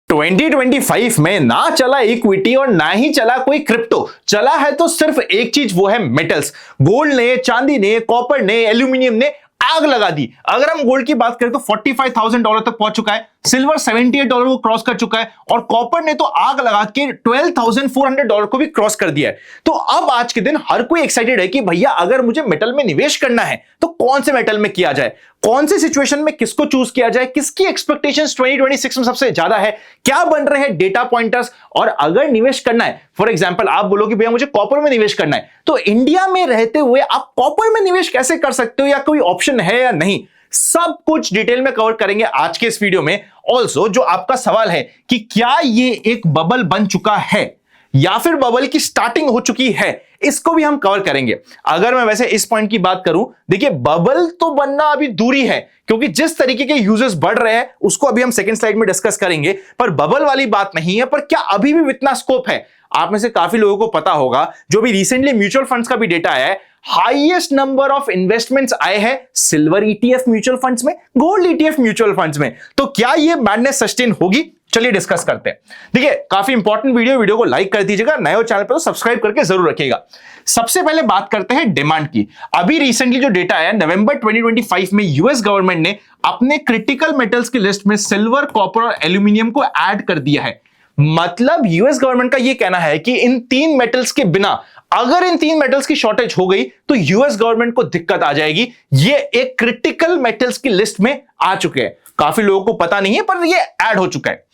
2025 में ना चला इक्विटी और ना ही चला कोई क्रिप्टो, चला है तो सिर्फ एक चीज, वो है मेटल्स। गोल्ड ने, चांदी ने, कॉपर ने, एल्यूमिनियम ने आग लगा दी। अगर हम गोल्ड की बात करें तो $45,000 तक पहुंच चुका है, सिल्वर $78 को क्रॉस कर चुका है और कॉपर ने तो आग लगा के $12,400 को भी क्रॉस कर दिया है। तो अब आज के दिन हर कोई एक्साइटेड है कि भैया अगर मुझे मेटल में निवेश करना है तो कौन से मेटल में किया जाए, कौन से सिचुएशन में किसको चूज किया जाए, किसकी एक्सपेक्टेशंस 2026 में सबसे ज्यादा है, क्या बन रहे हैं डेटा पॉइंटर्स। और अगर निवेश करना है, फॉर एग्जांपल आप बोलो कि भैया मुझे कॉपर में निवेश करना है, तो इंडिया में रहते हुए आप कॉपर में निवेश कैसे कर सकते हो या कोई ऑप्शन है या नहीं, सब कुछ डिटेल में कवर करेंगे आज के इस वीडियो में। ऑल्सो जो आपका सवाल है कि क्या ये एक बबल बन चुका है या फिर बबल की स्टार्टिंग हो चुकी है, इसको भी हम कवर करेंगे। अगर मैं वैसे इस पॉइंट की बात करूं, देखिए बबल तो बनना अभी दूरी है, क्योंकि जिस तरीके के यूजर्स बढ़ रहे हैं उसको अभी हम सेकंड स्लाइड में डिस्कस करेंगे, पर बबल वाली बात नहीं है। पर क्या अभी भी इतना स्कोप है? आप में से काफी लोगों को पता होगा, जो भी रिसेंटली म्यूचुअल फंड्स का भी डेटा आया है, हाईएस्ट नंबर ऑफ इन्वेस्टमेंट्स आए हैं सिल्वर ईटीएफ म्यूचुअल फंड्स में, गोल्ड ईटीएफ म्यूचुअल फंड्स में। तो क्या ये मैडनेस सस्टेन होगी? चलिए डिस्कस करते हैं। देखिए काफी इंपॉर्टेंट वीडियो को लाइक कर दीजिएगा, नए हो चैनल पर तो सब्सक्राइब करके जरूर रखिएगा। सबसे पहले बात करते हैं डिमांड की। अभी रिसेंटली जो डेटा आया नवंबर 2025 में, यूएस गवर्नमेंट ने अपने क्रिटिकल मेटल्स की लिस्ट में सिल्वर, कॉपर और एल्यूमिनियम को ऐड कर दिया है। मतलब यूएस गवर्नमेंट का यह कहना है कि इन तीन मेटल्स के बिना, अगर इन तीन मेटल्स की शॉर्टेज हो गई तो यूएस गवर्नमेंट को दिक्कत आ जाएगी। ये एक क्रिटिकल मेटल्स की लिस्ट में आ चुके हैं। काफी लोगों को पता नहीं है पर ये ऐड हो चुका है।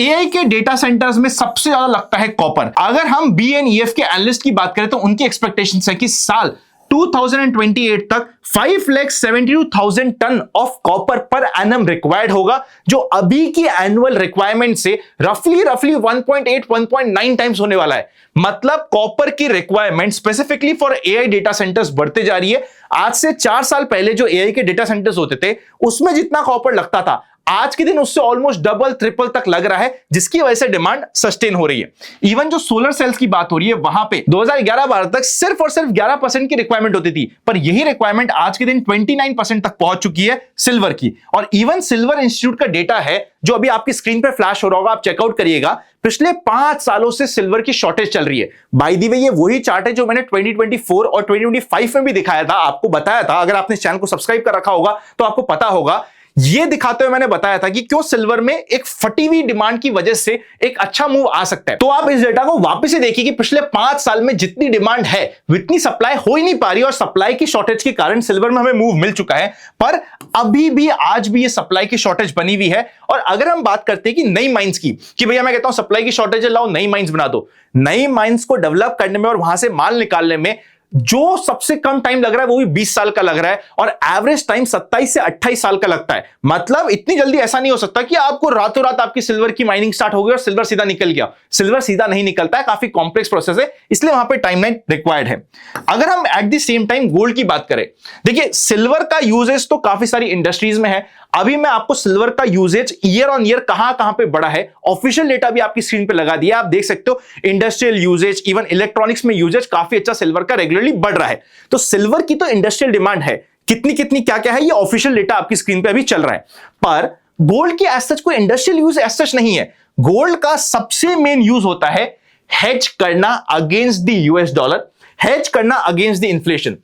एआई के डेटा सेंटर्स में सबसे ज्यादा लगता है कॉपर। अगर हम BNEF के एनालिस्ट की बात करें तो उनकी एक्सपेक्टेशंस है कि साल 2028 तक 5,72,000 ton of copper per annum required होगा, जो अभी की एनुअल रिक्वायरमेंट से रफली 1.8-1.9 टाइम्स होने वाला है। मतलब कॉपर की requirement specifically for AI data centres बढ़ते जा रही है। आज से 4 साल पहले जो एआई के डेटा सेंटर्स होते थे उसमें जितना कॉपर लगता था, आज के दिन उससे ऑलमोस्ट डबल ट्रिपल तक लग रहा है, जिसकी वजह से डिमांड सस्टेन हो रही है। इवन जो सोलर सेल्स की बात हो रही है, वहां पे 2011-12 तक सिर्फ और सिर्फ 11% की रिक्वायरमेंट होती थी, पर यही रिक्वायरमेंट आज के दिन 29% तक पहुंच चुकी है सिल्वर की। और इवन सिल्वर इंस्टीट्यूट का डेटा है जो अभी आपकी स्क्रीन पर फ्लैश हो रहा होगा, आप चेकआउट करिएगा। पिछले 5 सालों से सिल्वर की शॉर्टेज चल रही है। बाय द वे ये वही चार्ट है जो मैंने 2024 और 2025 में भी दिखाया था, आपको बताया था। अगर आपने इस चैनल को सब्सक्राइब कर रखा होगा तो आपको पता होगा। ये दिखाते हुए मैंने बताया था कि क्यों सिल्वर में एक फटी हुई डिमांड की वजह से एक अच्छा मूव आ सकता है। तो आप इस डेटा को वापस से देखिए कि पिछले 5 साल में जितनी डिमांड है उतनी सप्लाई हो ही नहीं पा रही, और सप्लाई की शॉर्टेज के कारण सिल्वर में हमें मूव मिल चुका है। पर अभी भी आज भी ये सप्लाई की शॉर्टेज बनी हुई है। और अगर हम बात करते हैं कि नई माइंस की, कि भैया मैं कहता हूं सप्लाई की शॉर्टेज है, लाओ नई माइंस बना दो। नई माइंस को डेवलप करने में और वहां से माल निकालने में जो सबसे कम टाइम लग रहा है वो भी 20 साल का लग रहा है, और एवरेज टाइम 27 से 28 साल का लगता है। मतलब इतनी जल्दी ऐसा नहीं हो सकता कि आपको रातों रात आपकी सिल्वर की माइनिंग स्टार्ट हो गई और सिल्वर सीधा निकल गया। सिल्वर सीधा नहीं निकलता है, काफी कॉम्प्लेक्स प्रोसेस है, इसलिए वहां पे टाइमलाइन रिक्वायर्ड है। अगर हम at the same time gold की बात करें, देखिए सिल्वर का यूजेज तो काफी सारी इंडस्ट्रीज में है। अभी मैं आपको सिल्वर का यूजेज ईयर ऑन ईयर कहां पे बढ़ा है, ऑफिशियल डेटा भी आपकी स्क्रीन पे लगा दिया, आप देख सकते हो। इंडस्ट्रियल यूजेज, इवन इलेक्ट्रॉनिक्स में यूजेज काफी अच्छा सिल्वर का रेगुलरली बढ़ रहा है। तो सिल्वर की तो इंडस्ट्रियल डिमांड है, कितनी क्या है, ये ऑफिशियल डेटा आपकी स्क्रीन पे अभी चल रहा है। पर गोल्ड की एज सच कोई इंडस्ट्रियल यूज एज सच नहीं है। गोल्ड का सबसे मेन यूज होता है हेज करना against the US dollar, hedge करना अगेंस्ट द इन्फ्लेशन।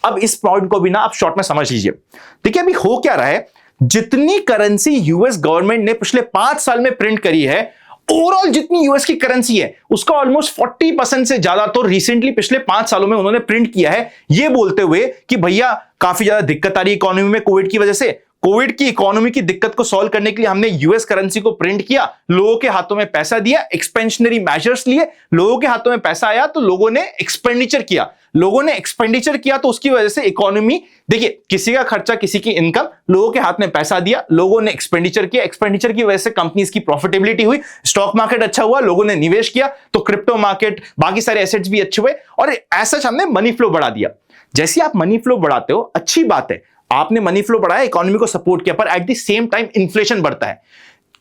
अब इस पॉइंट को भी ना आप शॉर्ट में समझ लीजिए। देखिए अभी हो क्या रहा है, जितनी करेंसी यूएस गवर्नमेंट ने पिछले 5 साल में प्रिंट करी है, ओवरऑल जितनी यूएस की करेंसी है उसका ऑलमोस्ट 40% से ज्यादा तो रिसेंटली पिछले 5 सालों में उन्होंने प्रिंट किया है, ये बोलते हुए कि भैया काफी ज्यादा दिक्कत आ रही है इकोनॉमी में कोविड की वजह से। कोविड की इकोनॉमी की दिक्कत को सॉल्व करने के लिए हमने यूएस करेंसी को प्रिंट किया, लोगों के हाथों में पैसा दिया, एक्सपेंशनरी मेजर्स लिए, लोगों के हाथों में पैसा आया तो लोगों ने एक्सपेंडिचर किया। लोगों ने एक्सपेंडिचर किया तो उसकी वजह से इकोनॉमी, देखिए किसी का खर्चा किसी की इनकम, लोगों के हाथ में पैसा दिया, लोगों ने एक्सपेंडिचर किया, एक्सपेंडिचर की वजह से कंपनीज की प्रॉफिटेबिलिटी हुई, स्टॉक मार्केट अच्छा हुआ, लोगों ने निवेश किया तो क्रिप्टो मार्केट, बाकी सारे एसेट्स भी अच्छे हुए, और ऐसा हमने मनी फ्लो बढ़ा दिया। जैसे आप मनी फ्लो बढ़ाते हो अच्छी बात है, आपने मनी फ्लो बढ़ाया, इकोनॉमी को सपोर्ट किया, पर at the same time inflation बढ़ता है।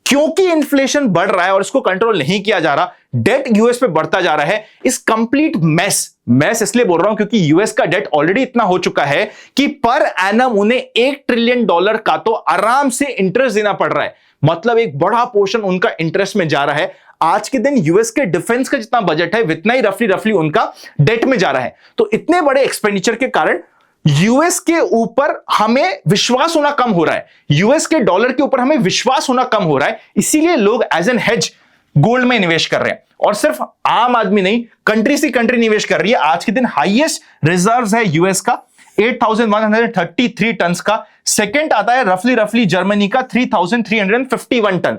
क्योंकि इन्फ्लेशन बढ़ रहा है और इसको कंट्रोल नहीं किया जा रहा, डेट यूएस पे बढ़ता जा रहा है, इस कंप्लीट मैस इसलिए बोल रहा हूं क्योंकि यूएस का डेट ऑलरेडी इतना हो चुका है कि पर एनम उन्हें $1 ट्रिलियन का तो आराम से इंटरेस्ट देना पड़ रहा है। मतलब एक बड़ा पोर्शन उनका इंटरेस्ट में जा रहा है। आज के दिन यूएस के डिफेंस का जितना बजट है उतना ही रफली उनका डेट में जा रहा है। तो इतने बड़े एक्सपेंडिचर के कारण यूएस के ऊपर हमें विश्वास होना कम हो रहा है, यूएस के डॉलर के ऊपर हमें विश्वास होना कम हो रहा है। इसीलिए लोग एज एन हेज गोल्ड में निवेश कर रहे हैं। और सिर्फ आम आदमी नहीं, कंट्री से कंट्री निवेश कर रही है। आज के दिन हाईएस्ट रिजर्व्स है यूएस का 8,133 टन का। सेकंड आता है रफली जर्मनी का 3,351 टन।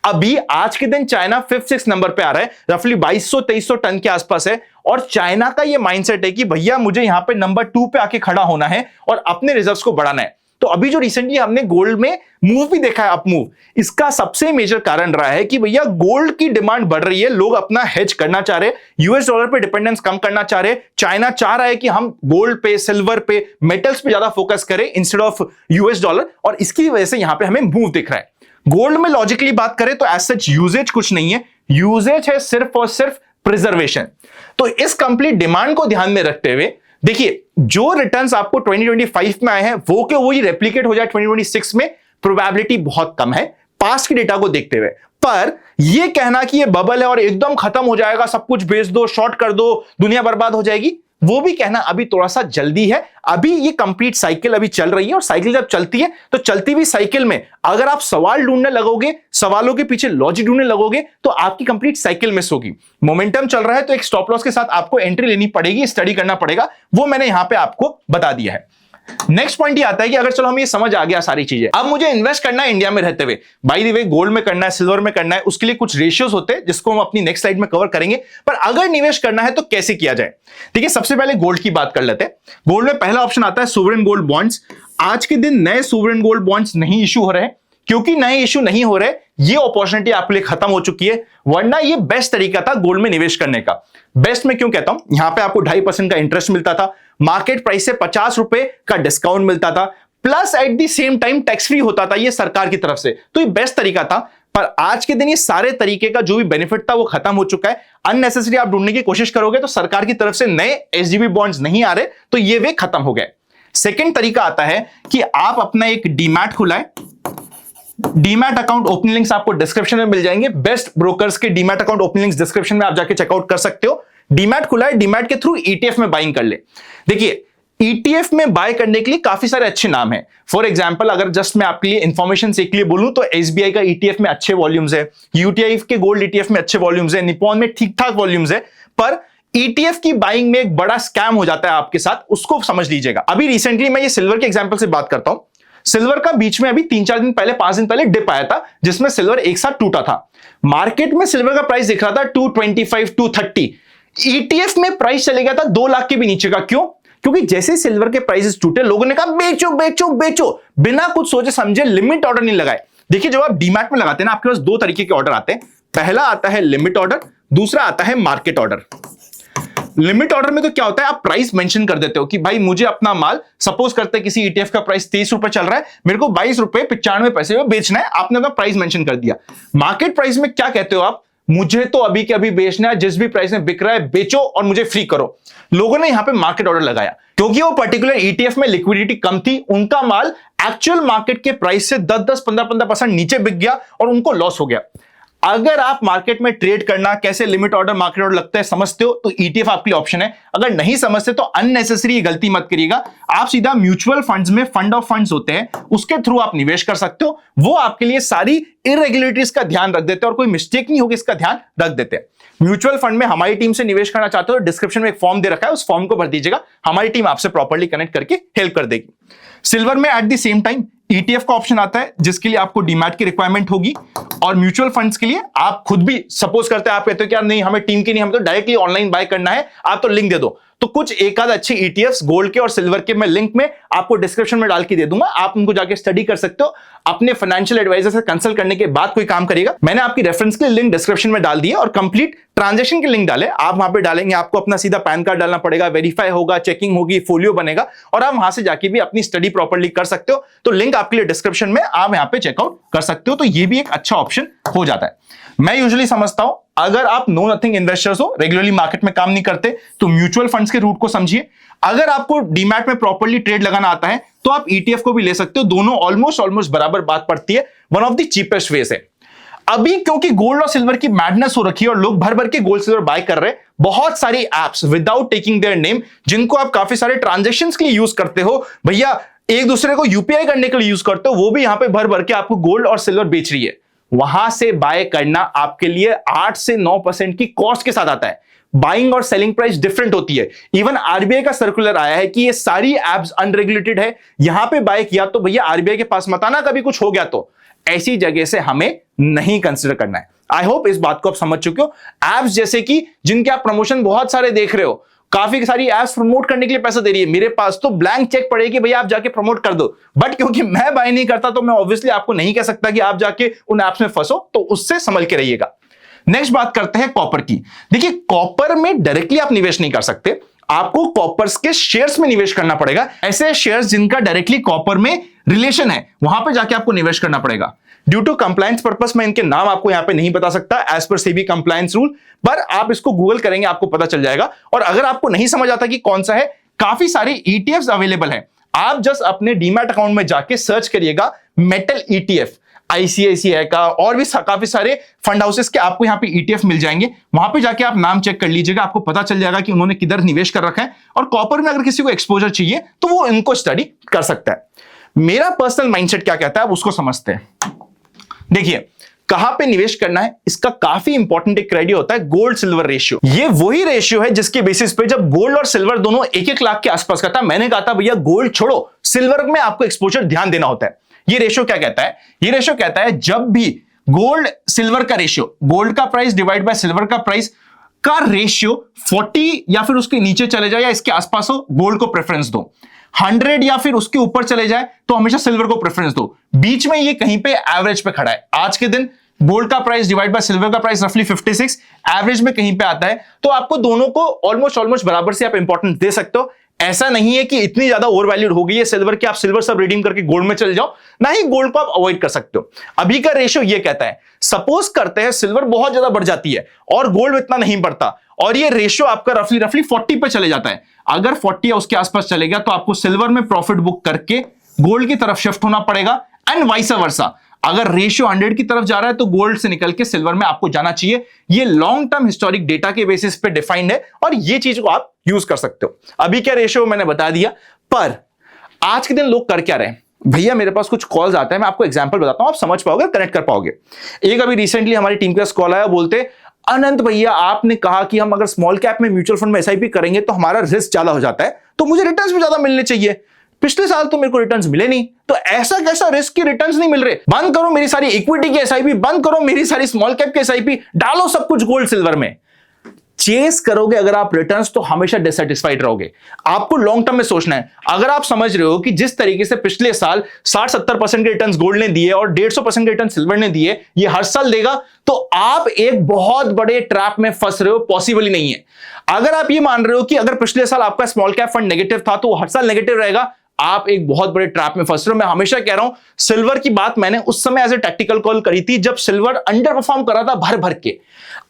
अभी आज के दिन चाइना 5-6 नंबर पे आ रहा है, रफली 2200-2300 टन के आसपास है। और चाइना का ये माइंडसेट है कि भैया मुझे यहां पे नंबर 2 पे आके खड़ा होना है और अपने रिजर्व्स को बढ़ाना है। तो अभी जो रिसेंटली हमने गोल्ड में मूव भी देखा है, अप मूव, इसका सबसे मेजर कारण रहा है कि भैया गोल्ड की डिमांड बढ़ रही है, लोग अपना हेज करना चाह रहे हैं, यूएस डॉलर पे डिपेंडेंस कम करना चाह रहे हैं। चाइना चाह रहा है कि हम गोल्ड पे, सिल्वर पे, मेटल्स पे ज्यादा फोकस करें इंस्टेड ऑफ यूएस डॉलर, और इसकी वजह से यहां पे हमें मूव दिख रहा है। गोल्ड में लॉजिकली बात करें तो एज सच यूजेज कुछ नहीं है, यूजेज है सिर्फ और सिर्फ प्रिजर्वेशन। तो इस कंप्लीट डिमांड को ध्यान में रखते हुए देखिए, जो रिटर्न्स आपको 2025 में आए हैं वो के वही रेप्लिकेट हो जाए 2026 में, प्रोबेबिलिटी बहुत कम है पास्ट के डेटा को देखते हुए। पर यह कहना कि ये बबल है और एकदम खत्म हो जाएगा, सब कुछ बेच दो, शॉर्ट कर दो, दुनिया बर्बाद हो जाएगी, वो भी कहना अभी थोड़ा सा जल्दी है। अभी ये कंप्लीट साइकिल अभी चल रही है, और साइकिल जब चलती है तो चलती हुई साइकिल में अगर आप सवाल ढूंढने लगोगे, सवालों के पीछे लॉजिक ढूंढने लगोगे, तो आपकी कंप्लीट साइकिल मिस होगी। मोमेंटम चल रहा है तो एक स्टॉप लॉस के साथ आपको एंट्री लेनी पड़ेगी, स्टडी करना पड़ेगा, वो मैंने यहां पे आपको बता दिया है। नेक्स्ट पॉइंट ये आता है कि अगर चलो हम ये समझ आ गया सारी चीजें, अब मुझे इन्वेस्ट करना है इंडिया में रहते हुए, बाय द वे गोल्ड में करना है, सिल्वर में करना है, उसके लिए कुछ रेशियोज होते हैं जिसको हम अपनी नेक्स्ट स्लाइड में कवर करेंगे। पर अगर निवेश करना है तो कैसे किया जाए, ठीक है। सबसे पहले गोल्ड की बात कर लेते हैं। गोल्ड में पहला ऑप्शन आता है सोवरेन गोल्ड बॉन्ड्स। आज के दिन नए सोवरेन गोल्ड बॉन्ड्स नहीं इशू हो रहे हैं, क्योंकि नए इशू नहीं हो रहे, ये अपॉर्चुनिटी आपके लिए खत्म हो चुकी है। वरना ये बेस्ट तरीका था गोल्ड में निवेश करने का। बेस्ट में क्यों कहता हूं, यहां पे आपको 2.5% का इंटरेस्ट मिलता था, मार्केट प्राइस से 50 रुपए का डिस्काउंट मिलता था, plus at the same time tax free होता था ये सरकार की तरफ से। तो ये बेस्ट तरीका था। पर आज के दिन ये सारे तरीके का जो भी बेनिफिट था वो खत्म हो चुका है। अननेसेसरी आप ढूंढने की कोशिश करोगे तो सरकार की तरफ से नए एसजीबी बॉन्ड्स नहीं आ रहे, तो ये वे खत्म हो गए। सेकेंड तरीका आता है कि आप अपना एक डीमैट खुलाएं। डीमैट अकाउंट ओपनिंग लिंक्स आपको डिस्क्रिप्शन में मिल जाएंगे। बेस्ट ब्रोकर्स के demat account opening links description में आप जाके चेकआउट कर सकते हो। डीमैट खुला है, डीमैट के थ्रू ईटीएफ में बाइंग कर ले। देखिए, ईटीएफ में बाय करने के लिए काफी सारे अच्छे नाम हैं। फॉर एग्जांपल अगर जस्ट मैं आपके लिए इंफॉर्मेशन से के लिए बोलूं तो एसबीआई का ईटीएफ में अच्छे वॉल्यूम्स है, यूटीआई के गोल्ड ईटीएफ में अच्छे वॉल्यूम्स है, निपॉन में ठीक ठाक वॉल्यूम्स है। पर ईटीएफ की बाइंग में एक बड़ा स्कैम हो जाता है आपके साथ, उसको समझ लीजिएगा। अभी रिसेंटली मैं ये सिल्वर के एग्जांपल से बात करता हूं। सिल्वर का बीच में अभी 3-4 दिन पहले, 5 दिन पहले डिप आया था, जिसमें सिल्वर एक साथ टूटा था। मार्केट में सिल्वर का प्राइस दिख रहा था 225, 230। ईटीएफ में प्राइस चले गया था 2 लाख के भी नीचे का। क्यों? क्योंकि जैसे सिल्वर के प्राइसेस टूटे, लोगों ने कहा बेचो बेचो बेचो, बिना कुछ सोचे समझे लिमिट ऑर्डर नहीं लगाए। देखिए, जब आप डीमैट में लगाते हैं ना, आपके पास 2 तरीके के ऑर्डर आते हैं। पहला आता है लिमिट ऑर्डर, दूसरा आता है मार्केट ऑर्डर। लिमिट ऑर्डर में तो क्या होता है, आप प्राइस मेंशन कर देते हो कि भाई मुझे अपना माल, सपोज करते हैं किसी ईटीएफ का प्राइस 23 रुपए चल रहा है, मेरे को 22 रुपए 95 पैसे में बेचना है, आपने अपना प्राइस मेंशन कर दिया। मार्केट प्राइस में क्या कहते हो आप, मुझे तो अभी के अभी बेचना है, जिस भी प्राइस में बिक रहा है बेचो और मुझे फ्री करो। लोगों ने यहां पे मार्केट ऑर्डर लगाया क्योंकि वो पर्टिकुलर ईटीएफ में लिक्विडिटी कम थी, उनका माल एक्चुअल मार्केट के प्राइस से 10-10, 15-15% नीचे बिक गया और उनको लॉस हो गया। अगर आप मार्केट में ट्रेड करना, कैसे लिमिट ऑर्डर, मार्केट ऑर्डर लगता है समझते हो, तो ईटीएफ आपके लिए ऑप्शन है। अगर नहीं समझते तो अननेसेसरी गलती मत करिएगा। आप सीधा म्यूचुअल फंड्स में, फंड ऑफ फंड्स होते हैं, उसके थ्रू आप निवेश कर सकते हो। वो आपके लिए सारी इरेगुलरिटीज का ध्यान रख देते हैं और कोई मिस्टेक नहीं होगी इसका ध्यान रख देते हैं। म्यूचुअल फंड में हमारी टीम से निवेश करना चाहते हो, डिस्क्रिप्शन में एक फॉर्म दे रखा है, उस फॉर्म को भर दीजिएगा, हमारी टीम आपसे प्रॉपर्ली कनेक्ट करके हेल्प कर देगी। सिल्वर में at the same time ETF का ऑप्शन आता है, जिसके लिए आपको डीमैट की रिक्वायरमेंट होगी, और म्यूचुअल फंड्स के लिए आप खुद भी, सपोज करते हैं आप कहते हो कि यार नहीं हमें टीम की नहीं, हमें तो डायरेक्टली ऑनलाइन बाय करना है, आप तो लिंक दे दो। तो कुछ एक आध अच्छे ईटीएफ्स गोल्ड के और सिल्वर के मैं लिंक में आपको डिस्क्रिप्शन में डाल के दे दूंगा, आप उनको जाके स्टडी कर सकते हो। अपने फाइनेंशियल एडवाइजर से कंसल्ट करने के बाद कोई काम करिएगा। मैंने आपकी रेफरेंस के लिंक डिस्क्रिप्शन में डाल दिए और कंप्लीट ट्रांजैक्शन के लिंक डाले, आप वहां पे डालेंगे, आपको अपना सीधा पैन कार्ड डालना पड़ेगा, वेरीफाई होगा, चेकिंग होगी, फोलियो बनेगा, और आप वहां से जाके भी अपनी स्टडी प्रॉपर्ली कर सकते हो। तो लिंक आपके लिए डिस्क्रिप्शन में, आप यहां पे चेकआउट कर सकते हो। तो ये भी एक अच्छा ऑप्शन हो जाता है। मैं यूजुअली समझता हूं अगर आप नो नथिंग इन्वेस्टर्स हो, रेगुलरली मार्केट में काम नहीं करते, तो म्यूचुअल फंड्स के रूट को समझिए। अगर आपको डीमैट में प्रॉपर्ली ट्रेड लगाना आता है तो आप ईटीएफ को भी ले सकते हो। दोनों ऑलमोस्ट बराबर बात पड़ती है। One of the cheapest ways है। अभी क्योंकि गोल्ड और सिल्वर की मैडनेस हो रखी है और लोग भर भर के गोल्ड सिल्वर बाय कर रहे हैं, बहुत सारी apps without taking their name, जिनको आप काफी सारे ट्रांजैक्शंस के लिए यूज करते हो, भैया एक दूसरे को यूपीआई करने के लिए यूज करते हो, वो भी यहां पे भर भर के आपको गोल्ड और सिल्वर बेच रही है। वहां से बाय करना आपके लिए 8 से 9% की कॉस्ट के साथ आता है। बाइंग और सेलिंग प्राइस डिफरेंट होती है। इवन आरबीआई का सर्कुलर आया है कि ये सारी एप्स अनरेगुलेटेड है, यहां पे बाय किया तो भैया आरबीआई के पास मत आना, कभी कुछ हो गया तो। ऐसी जगह से हमें नहीं कंसिडर करना है। आई होप इस बात को आप समझ चुके हो। एप्स जैसे कि जिनके आप प्रमोशन बहुत सारे देख रहे हो, काफी सारी एप्स प्रमोट करने के लिए पैसा दे रही है, मेरे पास तो ब्लैंक चेक पड़ेगी भैया आप जाके प्रमोट कर दो, बट क्योंकि मैं बाय नहीं करता तो मैं ऑब्वियसली आपको नहीं कह सकता कि आप जाके उन एप्स में फंसो, तो उससे संभल के रहिएगा। नेक्स्ट बात करते हैं कॉपर की। देखिए कॉपर में डायरेक्टली आप निवेश नहीं कर सकते, आपको कॉपर्स के शेयर्स में निवेश करना पड़ेगा। ऐसे शेयर्स जिनका डायरेक्टली कॉपर में रिलेशन है, वहां पे जाके आपको निवेश करना पड़ेगा। ड्यू टू कंप्लायंस पर्पस मैं इनके नाम आपको यहां पे नहीं बता सकता as per SEBI compliance rule, पर आप इसको गूगल करेंगे आपको पता चल जाएगा। और अगर आपको नहीं समझ आता कि कौन सा है, काफी सारे ईटीएफ्स अवेलेबल हैं। आप जस्ट अपने डीमैट अकाउंट में जाके सर्च करिएगा मेटल ईटीएफ, आईसीआईसीआई का और भी काफी सारे फंड हाउसेस के आपको यहां पे ईटीएफ मिल जाएंगे। वहां पे जाके आप नाम चेक कर लीजिएगा, आपको पता चल जाएगा कि उन्होंने किधर निवेश कर रखा है। और कॉपर में अगर किसी को एक्सपोजर चाहिए तो वो इनको स्टडी कर सकता है। मेरा पर्सनल माइंडसेट क्या कहता है, अब उसको समझते हैं। देखिए कहां पे निवेश करना है, इसका काफी इंपॉर्टेंट एक क्राइटेरिया होता है गोल्ड सिल्वर रेशियो। ये वही रेशियो है जिसके बेसिस पे जब गोल्ड और सिल्वर दोनों 1-1 लाख के आसपास का था, मैंने कहा था भैया गोल्ड छोड़ो, सिल्वर में आपको एक्सपोजर ध्यान देना होता है। ये रेशियो क्या कहता है, ये रेशियो कहता है जब भी गोल्ड सिल्वर का रेशियो, गोल्ड का प्राइस डिवाइड बाय सिल्वर का प्राइस का रेशियो 40 या फिर उसके नीचे चले जाए या इसके आसपास हो, गोल्ड को प्रेफरेंस दो। 100 या फिर उसके ऊपर चले जाए तो हमेशा सिल्वर को प्रेफरेंस दो। बीच में ये कहीं पे एवरेज पे खड़ा है। आज के दिन गोल्ड का प्राइस डिवाइड बाय सिल्वर का प्राइस रफली 56, एवरेज में कहीं पे आता है। तो आपको दोनों को ऑलमोस्ट बराबर से आप इंपॉर्टेंस दे सकते हो। ऐसा नहीं है कि इतनी ज्यादा ओवर वैल्यूड हो गई है सिल्वर कि आप सिल्वर सब रिडीम करके गोल्ड में चले जाओ, ना ही गोल्ड को आप अवॉइड कर सकते हो। अभी का रेशियो ये कहता है, सपोज करते हैं सिल्वर बहुत ज्यादा बढ़ जाती है और गोल्ड इतना नहीं बढ़ता और ये रेशियो आपका रफली 40 पे चले जाता है। अगर 40 या उसके आसपास चले गया तो आपको सिल्वर में प्रॉफिट बुक करके गोल्ड की तरफ शिफ्ट होना पड़ेगा, एंड वाइस वर्सा। अगर रेशियो 100 की तरफ जा रहा है तो गोल्ड से निकल के सिल्वर में आपको जाना चाहिए। ये लॉन्ग टर्म हिस्टोरिक डेटा के बेसिस पे डिफाइंड है और ये चीज को आप यूज कर सकते हो। अभी क्या रेशियो मैंने बता दिया, पर आज के दिन लोग कर क्या रहे हैं भैया, मेरे पास कुछ कॉल्स आते हैं, मैं आपको एग्जांपल बताता हूं, आप समझ पाओगे, कनेक्ट कर पाओगे। एक अभी रिसेंटली हमारी टीम का कॉल आया, बोलते अनंत भैया आपने कहा कि हम अगर स्मॉल कैप में म्यूचुअल फंड में एसआईपी करेंगे तो हमारा रिस्क ज्यादा हो जाता है, तो मुझे रिटर्न्स भी ज्यादा मिलने चाहिए। पिछले साल तो मेरे को रिटर्न्स मिले नहीं, तो ऐसा कैसा रिस्क की रिटर्न्स नहीं मिल रहे? बंद करो मेरी सारी इक्विटी की एसआईपी, बंद करो मेरी सारी स्मॉल कैप की एसआईपी, डालो सब कुछ गोल्ड सिल्वर में। चेस करोगे अगर आप रिटर्न्स तो हमेशा डिससेटिस्फाइड रहोगे। आपको लॉन्ग टर्म में सोचना है। अगर आप समझ रहे हो कि जिस तरीके से पिछले साल 60-70% के रिटर्न्स गोल्ड ने दिए और 150% के रिटर्न सिल्वर ने दिए, ये हर साल देगा, तो आप एक बहुत बड़े ट्रैप में फंस रहे हो, पॉसिबल ही नहीं है। अगर आप ये मान रहे हो कि अगर पिछले साल आपका स्मॉल कैप फंड नेगेटिव था तो वो हर साल नेगेटिव रहेगा, आप एक बहुत बड़े ट्रैप में फंस रहे हो। मैं हमेशा कह रहा हूं, सिल्वर की बात मैंने उस समय एज ए टैक्टिकल कॉल करी थी जब सिल्वर अंडर परफॉर्म कर रहा था भर भर के।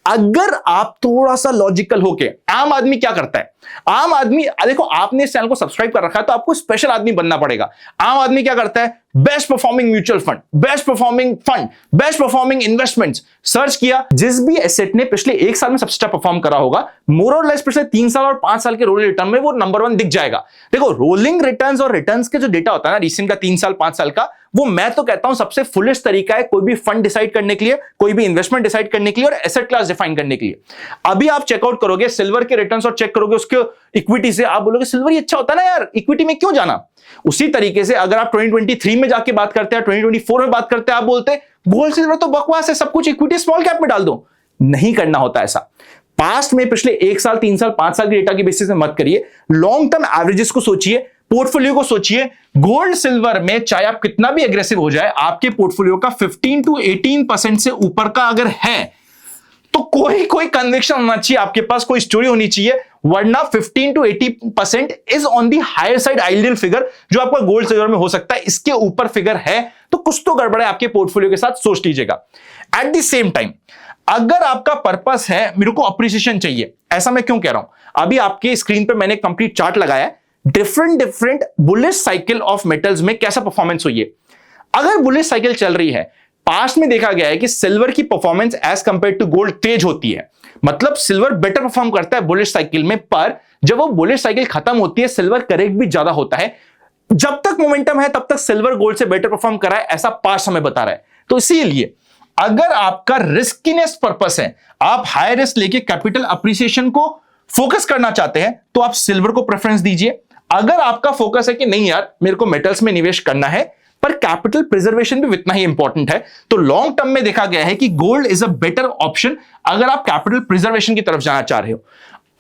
अगर आप थोड़ा सा लॉजिकल होके, आम आदमी क्या करता है, आम आदमी देखो, आपने इस चैनल को सब्सक्राइब कर रखा है तो आपको स्पेशल आदमी बनना पड़ेगा। आम आदमी क्या करता है, best performing mutual fund, best performing fund, best performing investments search किया, जिस भी एसेट ने पिछले 1 साल में सबसे अच्छा परफॉर्म करा होगा, मोर और लेस पिछले 3 साल और 5 साल के रोलिंग रिटर्न में वो नंबर 1 दिख जाएगा। देखो रोलिंग रिटर्न्स और रिटर्न्स के जो डेटा होता है ना, रिसेंट का 3 साल 5 साल का, वो मैं तो कहता हूं सबसे फुलेस्ट तरीका है कोई भी फंड डिसाइड करने के लिए, कोई भी इन्वेस्टमेंट डिसाइड करने के लिए और एसेट क्लास डिफाइन करने के लिए। अभी आप चेकआउट करोगे सिल्वर के रिटर्न्स और चेक करोगे उसके इक्विटी से, आप बोलोगे सिल्वर ही अच्छा होता है ना यार, इक्विटी में क्यों जाना। उसी तरीके से अगर आप 2023 में जाके बात करते हैं, 2024 में बात करते हैं, आप बोलते गोल्ड सिल्वर तो बकवास है, सब कुछ इक्विटी स्मॉल कैप में डाल दो। नहीं करना होता ऐसा। पास्ट में पिछले 1 साल 3 साल 5 साल के डेटा के बेसिस में मत करिए, लॉन्ग टर्म एवरेजेस को सोचिए, पोर्टफोलियो को सोचिए। गोल्ड सिल्वर में चाहे आप कितना भी एग्रेसिव हो जाए, आपके पोर्टफोलियो का 15 to 18% से ऊपर का अगर है तो कोई कन्विक्शन होना चाहिए आपके पास, कोई स्टोरी होनी चाहिए, वरना 15 to 80% is on the higher side ideal figure जो आपका गोल्ड सिल्वर में हो सकता है। इसके ऊपर फिगर है तो कुछ तो गड़बड़ है आपके पोर्टफोलियो के साथ, सोच लीजिएगा। एट द सेम टाइम अगर आपका पर्पस है मेरे को अप्रिसिएशन चाहिए, ऐसा मैं क्यों कह रहा हूं, अभी आपके स्क्रीन पे मैंने कंप्लीट चार्ट लगाया है, different bullish cycle of metals में कैसा परफॉर्मेंस हुई है। अगर बुलिश साइकिल चल रही है, पास्ट में देखा गया है कि सिल्वर की performance as compared to gold तेज होती है, मतलब सिल्वर बेटर परफॉर्म करता है बुलिश साइकिल में, पर जब वो बुलिश साइकिल खत्म होती है सिल्वर करेक्ट भी ज्यादा होता है। जब तक मोमेंटम है तब तक सिल्वर गोल्ड से बेटर परफॉर्म कर रहा है, ऐसा पास्ट हमें बता रहा है। तो इसीलिए अगर आपका रिस्कीनेस पर्पस है, आप हाई रिस्क लेके कैपिटल अप्रिसिएशन को फोकस करना चाहते हैं, तो आप सिल्वर को प्रेफरेंस दीजिए। अगर आपका फोकस है कि नहीं यार मेरे को मेटल्स में निवेश करना है पर कैपिटल प्रिजर्वेशन भी उतना ही इंपॉर्टेंट है, तो लॉन्ग टर्म में देखा गया है कि gold is a better option अगर आप कैपिटल प्रिजर्वेशन की तरफ जाना चाह रहे हो।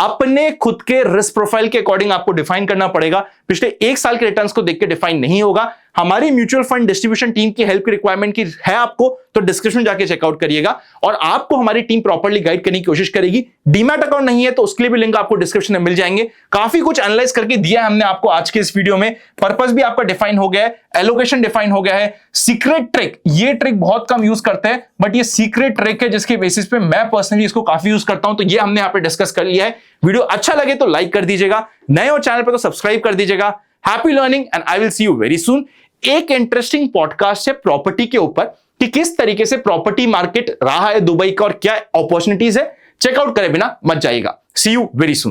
अपने खुद के रिस्क प्रोफाइल के अकॉर्डिंग आपको डिफाइन करना पड़ेगा, पिछले 1 साल के रिटर्न्स को देख के डिफाइन नहीं होगा। हमारी म्यूचुअल फंड डिस्ट्रीब्यूशन टीम की हेल्प की रिक्वायरमेंट की है आपको, तो डिस्क्रिप्शन जाके चेकआउट करिएगा और आपको हमारी टीम प्रॉपर्ली गाइड करने की कोशिश करेगी। डीमैट अकाउंट नहीं है तो उसके लिए भी लिंक आपको डिस्क्रिप्शन में मिल जाएंगे। काफी कुछ एनालाइज करके दिया है हमने आपको आज के इस वीडियो में, पर्पस भी आपका डिफाइन हो गया है, एलोकेशन डिफाइन हो गया है। सीक्रेट ट्रिक, ये ट्रिक बहुत कम यूज करते हैं बट ये सीक्रेट ट्रिक है जिसके बेसिस पे मैं पर्सनली इसको काफी यूज करता हूं, तो ये हमने यहाँ पे डिस्कस कर लिया है। वीडियो अच्छा लगे तो लाइक कर दीजिएगा, नए हो चैनल पे तो सब्सक्राइब कर दीजिएगा। Happy learning and I will see you very soon. एक इंटरेस्टिंग पॉडकास्ट है प्रॉपर्टी के ऊपर कि किस तरीके से प्रॉपर्टी मार्केट रहा है दुबई का और क्या अपॉर्चुनिटीज है, चेकआउट करे बिना मत जाइएगा। सी यू वेरी सून।